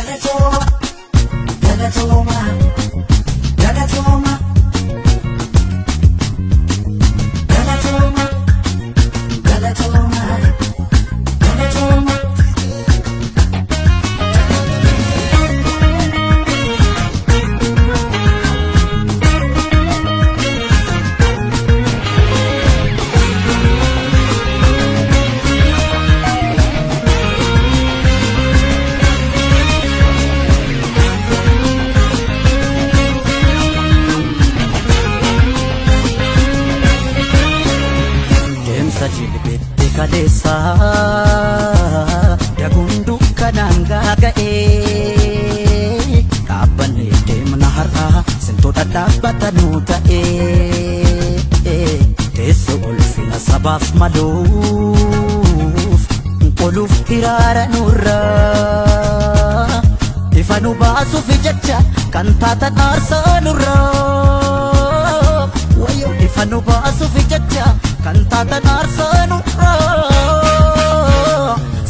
Galatoma, galatoma, galatoma, galatoma, galatoma, galatoma. Jilbete kadesa dagundu kananga gae kabane demna har'a sinto dadabbatanu ta'e tesso ulfina sabaf maluf quluf hirara nurra ifanu basu fi jecha kan tata narsa nurra wayo ifanu basu fi jecha kan tata narsa nurra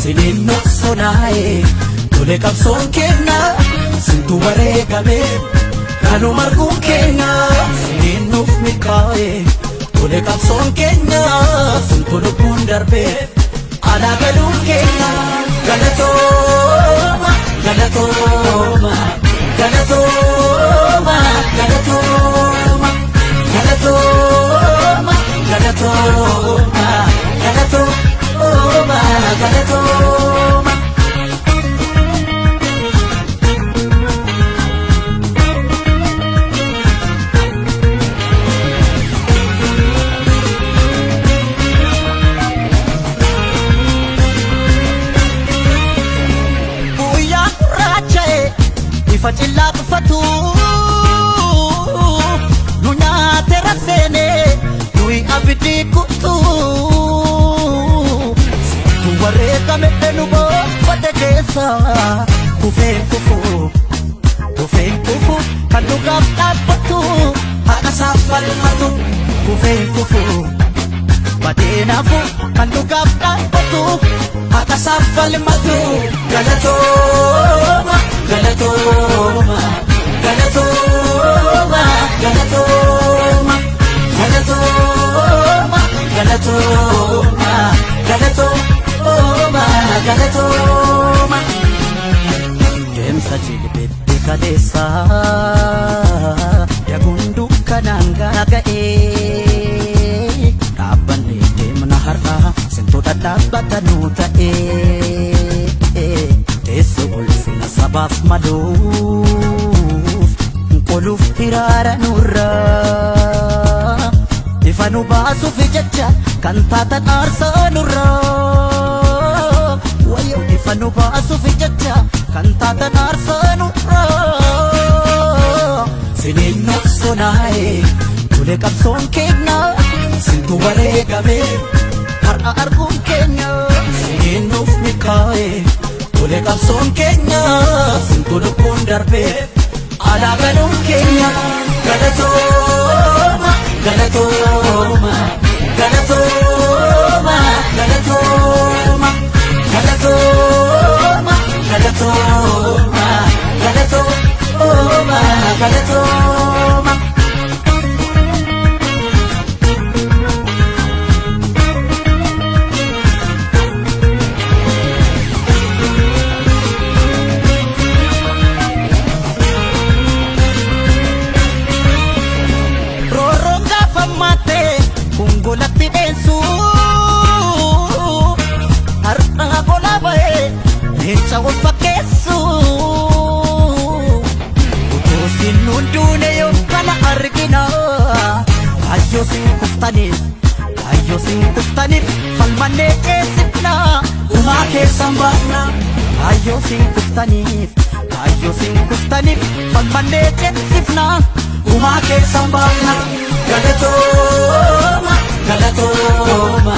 sinin noksonae tole kapson kenna sintu baregame kanu margun kenna sinin nuf mikae tole kapson kenna sintu lubun darbe ala galun kenna galatoma galatoma galatoma galatoma galatoma galatoma galatoma galatoma. Buya rachae ifachilla kufatu nunya terasene nui abidi kutu tuwareka menubo padekesa kufen kufu kanugap tapatu akasafal matu kufen kufu padenafu kanugap tapatu akasafal matu galatoma galatoma galatoma galatoma galatoma galatoma galatoma galatoma. Demsa jilbete kadesa dagundu kananga gae kabane demna har'a sinto dadabbatanu ta'e tesso ulfina sabaf maluf quluf hirara nurra ifanu basu fi jecha kan tata narsa nurra wayo ifanu basu fi jecha kan tata narsa nurra sinin noksonae tole kapson kenna sintu baregame har'a argun kenna sinin nuf mikae tole kapson kenna sintu lubun darbe ala galun kenna galatoma galatoma galatoma galatoma galatoma galatoma galatoma galatoma. Golatti densu har'a gola bae necha wafakesu utusin nundune yo kana argina ayyo sin kuftanif falmanne esifna uma kesambana ayyo sin kuftanif falmanne esifna uma kesambana galatoma galatoma